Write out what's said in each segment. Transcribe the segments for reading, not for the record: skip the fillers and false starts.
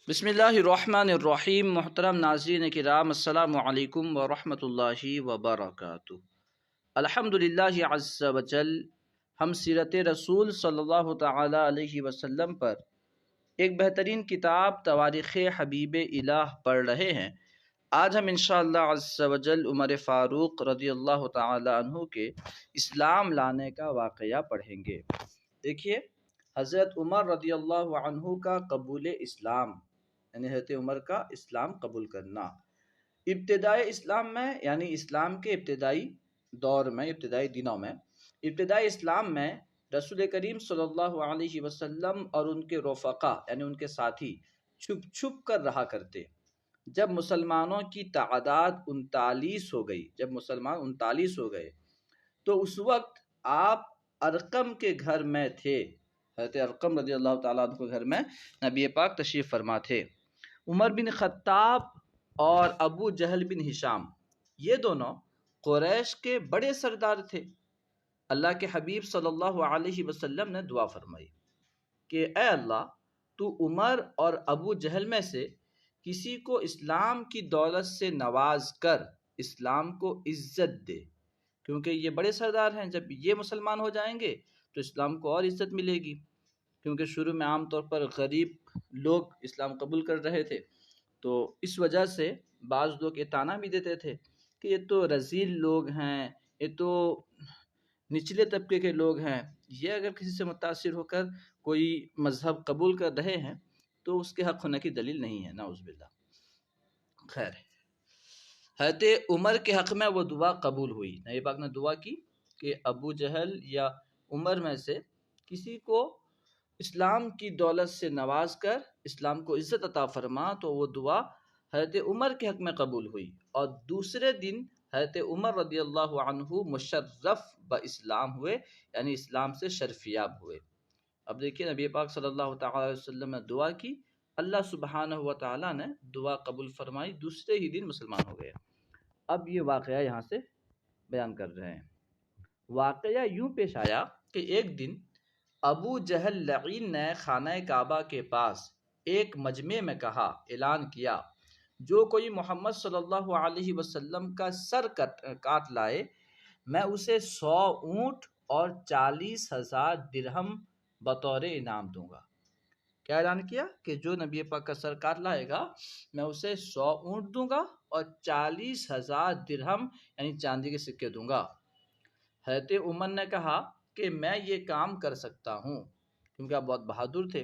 بسم اللہ الرحمن الرحیم۔ محترم ناظرین کرام، السلام علیکم ورحمۃ اللہ وبرکاتہ۔ الحمد للہ عز وجل، ہم سیرت رسول صلی اللہ تعالی علیہ وسلم پر ایک بہترین کتاب تواریخ حبیب الہ پڑھ رہے ہیں۔ آج ہم انشاءاللہ عز وجل عمر فاروق رضی اللہ تعالی عنہ کے اسلام لانے کا واقعہ پڑھیں گے۔ دیکھیے، حضرت عمر رضی اللہ عنہ کا قبول اسلام، یعنی حضرت عمر کا اسلام قبول کرنا، ابتدائی اسلام میں، یعنی اسلام کے ابتدائی دور میں، ابتدائی دنوں میں، ابتدائی اسلام میں رسول کریم صلی اللہ علیہ وسلم اور ان کے رفقا، یعنی ان کے ساتھی، چھپ چھپ کر رہا کرتے۔ جب مسلمانوں کی تعداد 39 ہو گئی، جب مسلمان 39 ہو گئے، تو اس وقت آپ ارقم کے گھر میں تھے۔ حضرت ارقم رضی اللہ تعالیٰ عنہ کے گھر میں نبی پاک تشریف فرما تھے۔ عمر بن خطاب اور ابو جہل بن ہشام، یہ دونوں قریش کے بڑے سردار تھے۔ اللہ کے حبیب صلی اللہ علیہ وسلم نے دعا فرمائی کہ اے اللہ، تو عمر اور ابو جہل میں سے کسی کو اسلام کی دولت سے نواز کر اسلام کو عزت دے، کیونکہ یہ بڑے سردار ہیں۔ جب یہ مسلمان ہو جائیں گے تو اسلام کو اور عزت ملے گی، کیونکہ شروع میں عام طور پر غریب لوگ اسلام قبول کر رہے تھے، تو اس وجہ سے بعض لوگ یہ طعنہ بھی دیتے تھے کہ یہ تو رذیل لوگ ہیں، یہ تو نچلے طبقے کے لوگ ہیں، یہ اگر کسی سے متاثر ہو کر کوئی مذہب قبول کر رہے ہیں تو اس کے حق ہونے کی دلیل نہیں ہے، نعوذ باللہ۔ خیر، حضرت عمر کے حق میں وہ دعا قبول ہوئی۔ نبی پاک نے دعا کی کہ ابو جہل یا عمر میں سے کسی کو اسلام کی دولت سے نواز کر اسلام کو عزت عطا فرما، تو وہ دعا حضرت عمر کے حق میں قبول ہوئی، اور دوسرے دن حضرت عمر رضی اللہ عنہ مشرف باسلام ہوئے، یعنی اسلام سے شرفیاب ہوئے۔ اب دیکھیے، نبی پاک صلی اللہ تعالی علیہ وسلم نے دعا کی، اللہ سبحانہ و تعالیٰ نے دعا قبول فرمائی، دوسرے ہی دن مسلمان ہو گئے۔ اب یہ واقعہ یہاں سے بیان کر رہے ہیں۔ واقعہ یوں پیش آیا کہ ایک دن ابو جہل لعین نے خانہ کعبہ کے پاس ایک مجمع میں کہا، اعلان کیا، جو کوئی محمد صلی اللہ علیہ وسلم کا سر کاٹ لائے، میں اسے 100 اونٹ اور 40,000 درہم بطور انعام دوں گا۔ کیا اعلان کیا کہ جو نبی پاک کا سر کاٹ لائے گا، میں اسے 100 اونٹ دوں گا اور 40,000 درہم یعنی چاندی کے سکے دوں گا۔ حضرت عمر نے کہا کہ میں یہ کام کر سکتا ہوں، کیونکہ آپ بہت بہادر تھے۔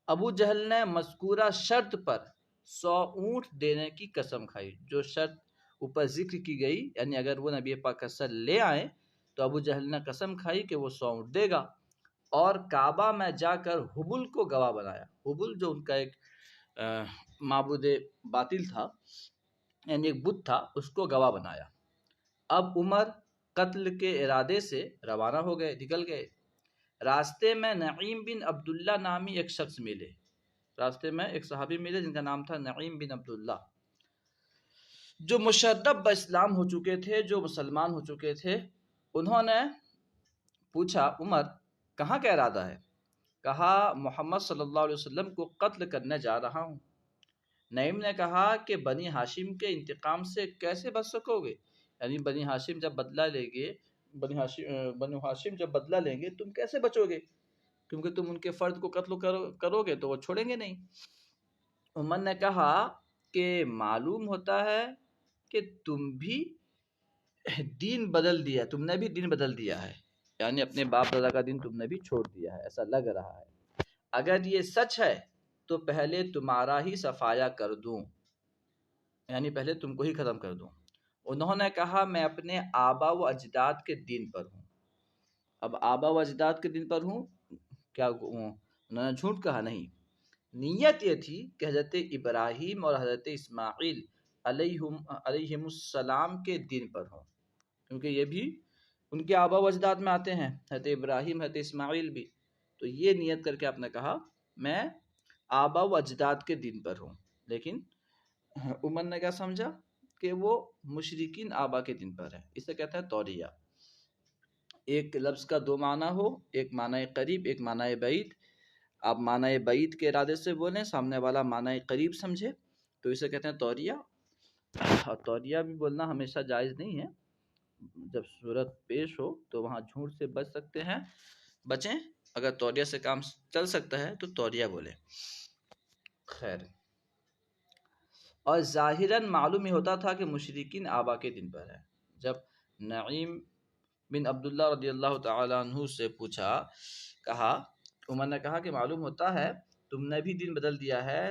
ابو جہل نے مذکورہ شرط پر 100 اونٹ دینے کی قسم کھائی۔ جو شرط اوپر ذکر کی گئی، یعنی اگر وہ نبی پاک کا سر لے آئیں تو ابو جہل نے قسم کھائی کہ وہ 100 اونٹ دے گا، اور کعبہ میں جا کر حبل کو گواہ بنایا۔ حبل جو ان کا ایک معبود باطل تھا، یعنی ایک بت تھا، اس کو گواہ بنایا۔ اب عمر قتل کے ارادے سے روانہ ہو گئے، نکل گئے۔ راستے میں نعیم بن عبداللہ نامی ایک شخص ملے۔ راستے میں ایک صحابی ملے جن کا نام تھا نعیم بن عبداللہ، جو مشرف باسلام ہو چکے تھے، جو مسلمان ہو چکے تھے۔ انہوں نے پوچھا، عمر کہاں کا ارادہ ہے؟ کہا، محمد صلی اللہ علیہ وسلم کو قتل کرنے جا رہا ہوں۔ نعیم نے کہا کہ بنی ہاشم کے انتقام سے کیسے بچ سکو گے؟ یعنی بنی ہاشم جب بدلہ لیں گے، بنی ہاشم جب بدلہ لیں گے، تم کیسے بچو گے؟ کیونکہ تم ان کے فرد کو قتل کرو گے تو وہ چھوڑیں گے نہیں۔ عمر نے کہا کہ معلوم ہوتا ہے کہ تم بھی دین بدل دیا، تم نے بھی دین بدل دیا ہے، یعنی اپنے باپ دادا کا دین تم نے بھی چھوڑ دیا ہے، ایسا لگ رہا ہے۔ اگر یہ سچ ہے تو پہلے تمہارا ہی صفایا کر دوں، یعنی پہلے تم کو ہی ختم کر دوں۔ انہوں نے کہا، میں اپنے آبا و اجداد کے دین پر ہوں۔ اب آبا و اجداد کے دین پر ہوں، کیا انہوں نے جھوٹ کہا؟ نہیں، نیت یہ تھی کہ حضرت ابراہیم اور حضرت اسماعیل علیہم السلام کے دین پر ہوں، کیونکہ یہ بھی ان کے آبا و اجداد میں آتے ہیں، حضرت ابراہیم، حضرت اسماعیل بھی۔ تو یہ نیت کر کے آپ نے کہا میں آبا و اجداد کے دین پر ہوں۔ لیکن عمر نے کیا سمجھا کہ وہ مشرکین آبا کے دین پر ہے۔ اسے کہتا ہے توریہ۔ ایک لفظ کا دو معنی ہو، ایک معنی قریب، ایک معنی بعید۔ آپ معنی بعید کے ارادے سے بولیں، سامنے والا معنی قریب سمجھے، تو اسے کہتے ہیں توریہ۔ اور توریہ بھی بولنا ہمیشہ جائز نہیں ہے، جب صورت پیش ہو تو وہاں جھوٹ سے بچ سکتے ہیں، بچیں۔ اگر توریہ سے کام چل سکتا ہے تو توریہ بولیں۔ خیر، اور ظاہراً معلوم ہی ہوتا تھا کہ مشرکین آبا کے دن پر ہے۔ جب نعیم بن عبداللہ رضی اللہ تعالیٰ عنہ سے عمر نے کہا کہ معلوم ہوتا ہے تم نے بھی دن بدل دیا ہے،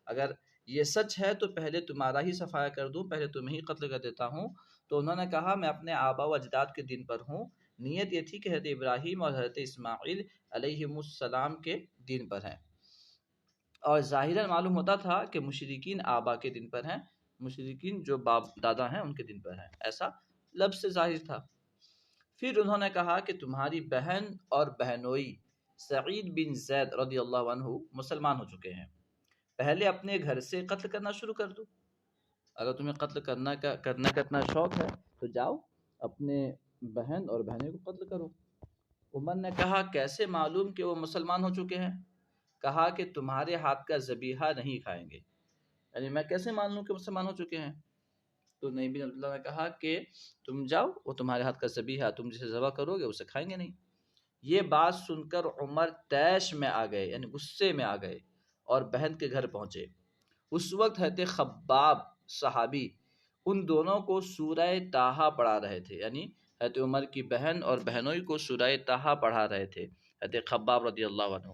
اگر یہ سچ ہے تو پہلے تمہارا ہی صفایا کر دوں، پہلے تمہیں ہی قتل کر دیتا ہوں۔ تو انہوں نے کہا میں اپنے آبا و اجداد کے دن پر ہوں، نیت یہ تھی کہ حضرت ابراہیم اور حضرت اسماعیل علیہ السلام کے دن پر ہیں۔ اور ظاہراً معلوم ہوتا تھا کہ مشرکین آبا کے دن پر ہیں، مشرکین جو باپ دادا ہیں ان کے دن پر ہیں، ایسا لفظ سے ظاہر تھا۔ پھر انہوں نے کہا کہ تمہاری بہن اور بہنوئی سعید بن زید رضی اللہ عنہ مسلمان ہو چکے ہیں، پہلے اپنے گھر سے قتل کرنا شروع کر دو۔ اگر تمہیں قتل کرنے کا اتنا شوق ہے تو جاؤ اپنے بہن اور بہنیں کو قتل کرو۔ عمر نے کہا کیسے معلوم کہ وہ مسلمان ہو چکے ہیں؟ کہا کہ تمہارے ہاتھ کا ذبیحہ نہیں کھائیں گے۔ یعنی میں کیسے مان لوں کہ مسلمان ہو چکے ہیں؟ تو نبی بن عبداللہ نے کہا کہ تم جاؤ، وہ تمہارے ہاتھ کا ذبیحہ تم جسے ذبح کرو گے اسے کھائیں گے نہیں۔ یہ بات سن کر عمر طیش میں آ گئے، یعنی غصے میں آ گئے، اور بہن کے گھر پہنچے۔ اس وقت حضرت خباب صحابی ان دونوں کو سورہ طٰہٰ پڑھا رہے تھے، یعنی حضرت عمر کی بہن اور بہنوئی کو سورہ طٰہٰ پڑھا رہے تھے حضرت خباب رضی اللہ عنہ،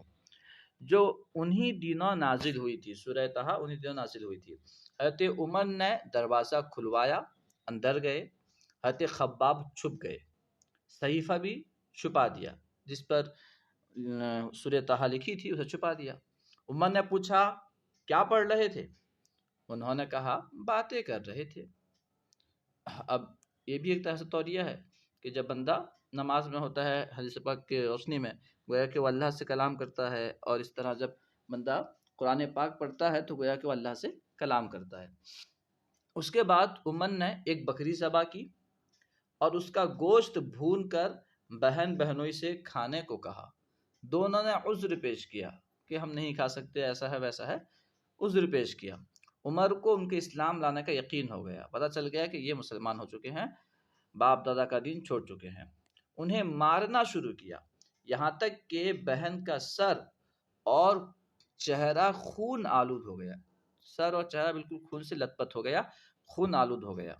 جو انہی دنوں نازل ہوئی تھی۔ سورہ طٰہٰ انہی دنوں نازل ہوئی تھی۔ حضرت عمر نے دروازہ کھلوایا، اندر گئے، حضرت خباب چھپ گئے، صحیفہ بھی چھپا دیا، جس پر سورہ طٰہٰ لکھی تھی اسے چھپا دیا۔ عمر نے پوچھا کیا پڑھ رہے تھے؟ انہوں نے کہا باتیں کر رہے تھے۔ اب یہ بھی ایک طرح سے توریہ ہے کہ جب بندہ نماز میں ہوتا ہے، حدیث پاک کے روشنی میں گویا کہ وہ اللہ سے کلام کرتا ہے، اور اس طرح جب بندہ قرآن پاک پڑھتا ہے تو گویا کہ وہ اللہ سے کلام کرتا ہے۔ اس کے بعد عمر نے ایک بکری ذبح کی اور اس کا گوشت بھون کر بہن بہنوئی سے کھانے کو کہا۔ دونوں نے عذر پیش کیا کہ ہم نہیں کھا سکتے، ایسا ہے ویسا ہے، عذر پیش کیا۔ عمر کو ان کے اسلام لانے کا یقین ہو گیا، پتہ چل گیا کہ یہ مسلمان ہو چکے ہیں، باپ دادا کا دین چھوڑ چکے ہیں۔ انہیں مارنا شروع کیا، یہاں تک کہ بہن کا سر اور چہرہ خون آلود ہو گیا، سر اور چہرہ بالکل خون سے لت پت ہو گیا، خون آلود ہو گیا۔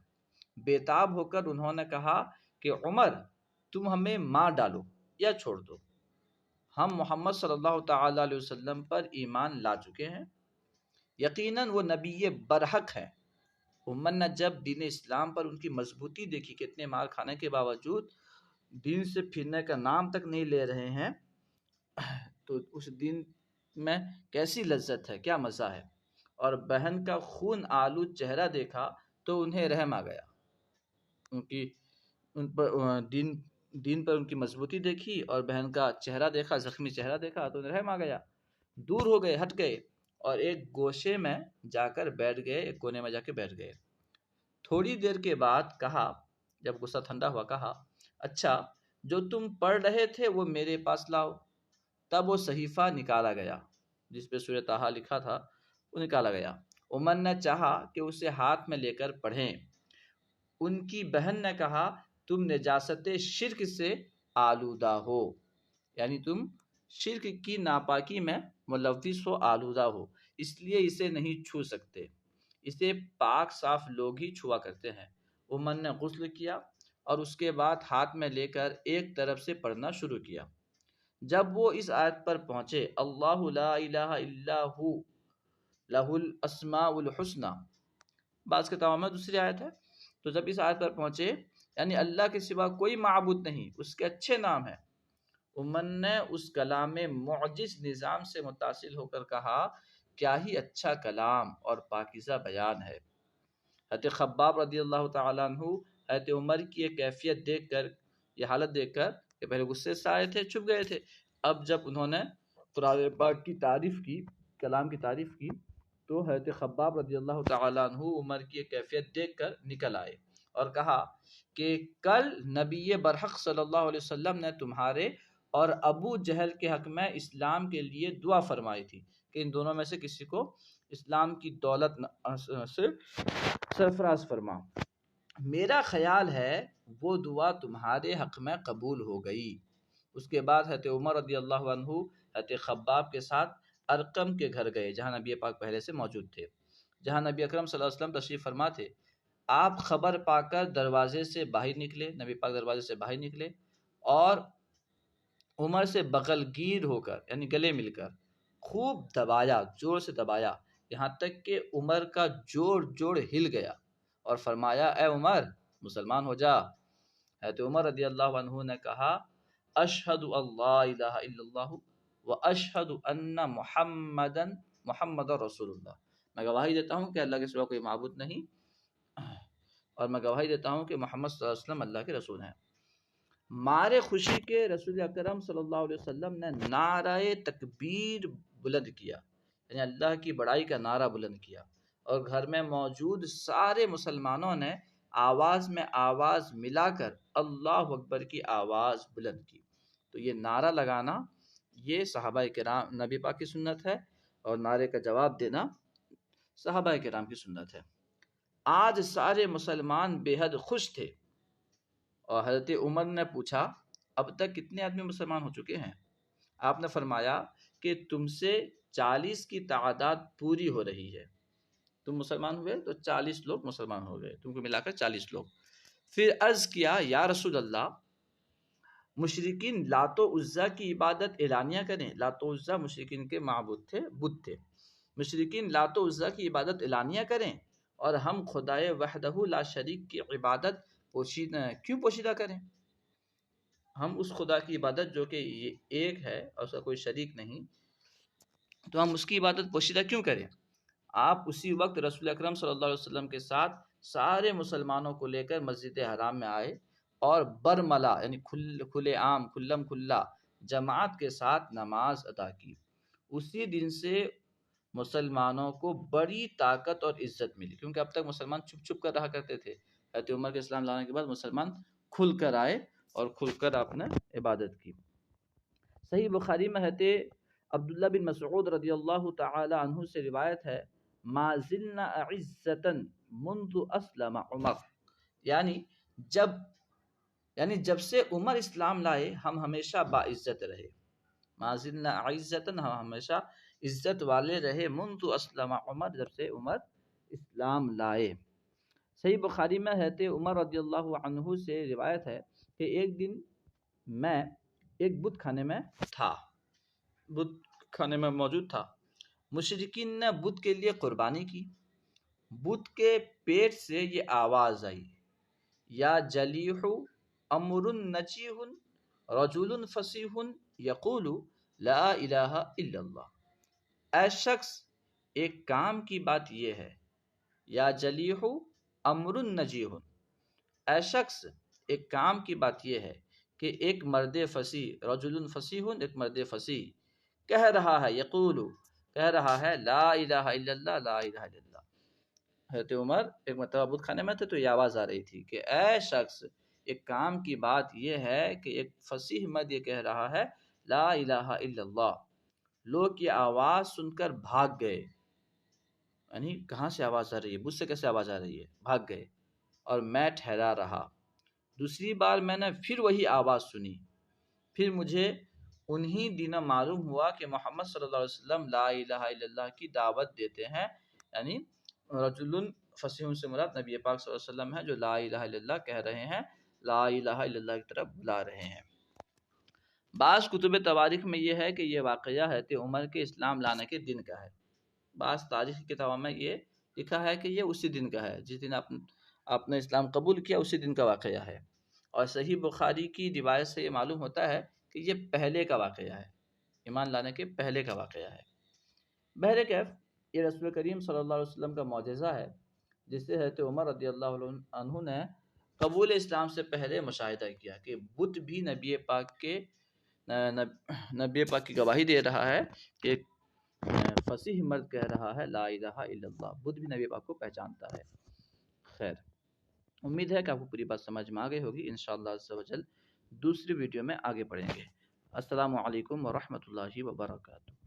بےتاب ہو کر انہوں نے کہا کہ عمر تم ہمیں مار ڈالو یا چھوڑ دو، ہم محمد صلی اللہ تعالی علیہ وسلم پر ایمان لا چکے ہیں، یقیناً وہ نبی برحق ہے۔ عمر نے جب دین اسلام پر ان کی مضبوطی دیکھی کہ اتنے مار کھانے کے باوجود دین سے پھرنے کا نام تک نہیں لے رہے ہیں، تو اس دین میں کیسی لذت ہے، کیا مزہ ہے، اور بہن کا خون آلود چہرہ دیکھا تو انہیں رحم آ گیا۔ ان پر دین پر ان کی مضبوطی دیکھی اور بہن کا چہرہ دیکھا، زخمی چہرہ دیکھا تو انہیں رحم آ گیا، دور ہو گئے، ہٹ گئے، اور ایک گوشے میں جا کر بیٹھ گئے، ایک کونے میں جا کے بیٹھ گئے۔ تھوڑی دیر کے بعد کہا، جب غصہ ٹھنڈا ہوا، کہا اچھا جو تم پڑھ رہے تھے وہ میرے پاس لاؤ۔ تب وہ صحیفہ نکالا گیا جس پہ سورہ طٰہٰ لکھا تھا، وہ نکالا گیا۔ عمر نے چاہا کہ اسے ہاتھ میں لے کر پڑھیں۔ ان کی بہن نے کہا تم نجاست شرک سے آلودہ ہو، یعنی تم شرک کی ناپاکی میں ملوث ہو، آلودہ ہو، اس لیے اسے نہیں چھو سکتے، اسے پاک صاف لوگ ہی چھوا کرتے ہیں۔ عمر نے غسل کیا اور اس کے بعد ہاتھ میں لے کر ایک طرف سے پڑھنا شروع کیا۔ جب وہ اس آیت پر پہنچے اللہ لا الہ الا ہو لہ الاسماء الحسنی، بعض کتابوں میں دوسری آیت ہے، تو جب اس آیت پر پہنچے یعنی اللہ کے سوا کوئی معبود نہیں، اس کے اچھے نام ہیں، عمر نے اس کلام معجز نظام سے متاثر ہو کر کہا کیا ہی اچھا کلام اور پاکیزہ بیان ہے۔ حضرت خباب رضی اللہ تعالیٰ عنہ حضرت عمر کی یہ کیفیت دیکھ کر، یہ حالت دیکھ کر کہ پہلے غصے سے آئے تھے، چھپ گئے تھے، اب جب انہوں نے قرآن پاک کی تعریف کی، کلام کی تعریف کی، تو حضرت خباب رضی اللہ تعالیٰ عنہ عمر کی یہ کیفیت دیکھ کر نکل آئے اور کہا کہ کل نبی برحق صلی اللہ علیہ وسلم نے تمہارے اور ابو جہل کے حق میں اسلام کے لیے دعا فرمائی تھی کہ ان دونوں میں سے کسی کو اسلام کی دولت سے سرفراز فرما۔ میرا خیال ہے وہ دعا تمہارے حق میں قبول ہو گئی۔ اس کے بعد حضرت عمر رضی اللہ عنہ حضرت خباب کے ساتھ ارقم کے گھر گئے جہاں نبی پاک پہلے سے موجود تھے، جہاں نبی اکرم صلی اللہ علیہ وسلم تشریف فرما تھے۔ آپ خبر پا کر دروازے سے باہر نکلے، نبی پاک دروازے سے باہر نکلے اور عمر سے بغل گیر ہو کر یعنی گلے مل کر خوب دبایا، زور سے دبایا، یہاں تک کہ عمر کا جوڑ ہل گیا اور فرمایا اے عمر مسلمان ہو جا۔ حضرت عمر رضی اللہ عنہ نے کہا اشہد اللہ الہ الا اللہ و اشہد ان محمد رسول اللہ، میں گواہی دیتا ہوں کہ اللہ کے سوا کوئی معبود نہیں اور میں گواہی دیتا ہوں کہ محمد صلی اللہ علیہ وسلم اللہ کے رسول ہیں۔ مارے خوشی کے رسول اکرم صلی اللہ علیہ وسلم نے نعرہ تکبیر بلند کیا، یعنی اللہ کی بڑائی کا نعرہ بلند کیا، اور گھر میں موجود سارے مسلمانوں نے آواز میں آواز ملا کر اللہ اکبر کی آواز بلند کی۔ تو یہ نعرہ لگانا یہ صحابہ کرام نبی پاک کی سنت ہے، اور نعرے کا جواب دینا صحابہ کرام کی سنت ہے۔ آج سارے مسلمان بے حد خوش تھے، اور حضرت عمر نے پوچھا اب تک کتنے آدمی مسلمان ہو چکے ہیں؟ آپ نے فرمایا کہ تم سے 40 کی تعداد پوری ہو رہی ہے، تم مسلمان ہوئے تو 40 لوگ مسلمان ہو گئے، تم کو ملا کر 40 لوگ۔ پھر عرض کیا یا رسول اللہ مشرکین لات و عزا کی عبادت اعلانیہ کریں۔ لات و عزا مشرکین کے معبود تھے، بت تھے۔ مشرکین لات و عزا کی عبادت اعلانیہ کریں اور ہم خدائے وحدہ لا شریک کی عبادت کیوں پوشیدہ کریں؟ ہم اس خدا کی عبادت جو کہ ایک ہے اور اس کا کوئی شریک نہیں، تو ہم اس کی عبادت پوشیدہ کیوں کریں؟ آپ اسی وقت رسول اکرم صلی اللہ علیہ وسلم کے ساتھ سارے مسلمانوں کو لے کر مسجد حرام میں آئے اور برملا یعنی کھلے عام کھلم کھلا جماعت کے ساتھ نماز ادا کی۔ اسی دن سے مسلمانوں کو بڑی طاقت اور عزت ملی، کیونکہ اب تک مسلمان چھپ چھپ کر رہا کرتے تھے۔ حضرت عمر کے اسلام لانے کے بعد مسلمان کھل کر آئے اور کھل کر آپ نے عبادت کی۔ صحیح بخاری میں حضرت عبداللہ بن مسعود رضی اللہ تعالی عنہ سے روایت ہے ما زلنا عزتا منذ اسلم عمر، یعنی جب سے عمر اسلام لائے ہم ہمیشہ باعزت رہے۔ ما زلنا عزتا، ہم ہمیشہ عزت والے رہے، منذ اسلم عمر، جب سے عمر اسلام لائے۔ صحیح بخاری میں حضرت عمر رضی اللہ عنہ سے روایت ہے کہ ایک دن میں ایک بت خانے میں موجود تھا، مشرکین نے بت کے لیے قربانی کی۔ بت کے پیٹ سے یہ آواز آئی یا جلیح امر نجیح رجل فصیح یقول لا الہ الا اللہ، اے شخص ایک کام کی بات یہ ہے، یا جلیح امر نجیح، اے شخص ایک کام کی بات یہ ہے کہ ایک مرد فصیح، رجل فصیح، ایک مرد فصیح کہہ رہا ہے، یقول کہہ رہا ہے لا الہ الا اللہ، لا الہ الا اللہ۔ حضرت عمر ایک مرتبہ بت خانے میں تھے تو یہ آواز آ رہی تھی کہ اے شخص ایک کام کی بات یہ ہے کہ ایک فصیح مرد یہ کہہ رہا ہے لا الہ الا اللہ۔ لوگ یہ آواز سن کر بھاگ گئے، یعنی کہاں سے آواز آ رہی ہے، بت سے کیسے آواز آ رہی ہے، بھاگ گئے، اور میں ٹھہرا رہا۔ دوسری بار میں نے پھر وہی آواز سنی، پھر مجھے انہی دنوں معلوم ہوا کہ محمد صلی اللہ علیہ وسلم لا الہ الا اللہ کی دعوت دیتے ہیں، یعنی رجل فصیح سے مراد نبی پاک صلی اللہ علیہ وسلم ہے جو لا الہ الا اللہ کہہ رہے ہیں، لا الہ الا اللہ کی طرف بلا رہے ہیں۔ بعض کتب تواریخ میں یہ ہے کہ یہ واقعہ حضرت عمر کے اسلام لانے کے دن کا ہے، بعض تاریخی کتابوں میں یہ لکھا ہے کہ یہ اسی دن کا ہے، جس دن آپ نے اسلام قبول کیا اسی دن کا واقعہ ہے۔ اور صحیح بخاری کی روایت سے یہ معلوم ہوتا ہے کہ یہ پہلے کا واقعہ ہے، ایمان لانے کے پہلے کا واقعہ ہے۔ بہرکیف یہ رسول کریم صلی اللہ علیہ وسلم کا معجزہ ہے جس سے حضرت عمر رضی اللہ عنہ نے قبول اسلام سے پہلے مشاہدہ کیا کہ بت بھی نبی پاک کی گواہی دے رہا ہے کہ فصیح مرد کہہ رہا ہے لا الہ الا اللہ، بت بھی نبی پاک کو پہچانتا ہے۔ خیر، امید ہے کہ آپ کو پوری بات سمجھ میں آ گئی ہوگی۔ انشاءاللہ عز و جل دوسری ویڈیو میں آگے پڑھیں گے۔ السلام علیکم ورحمۃ اللہ وبرکاتہ۔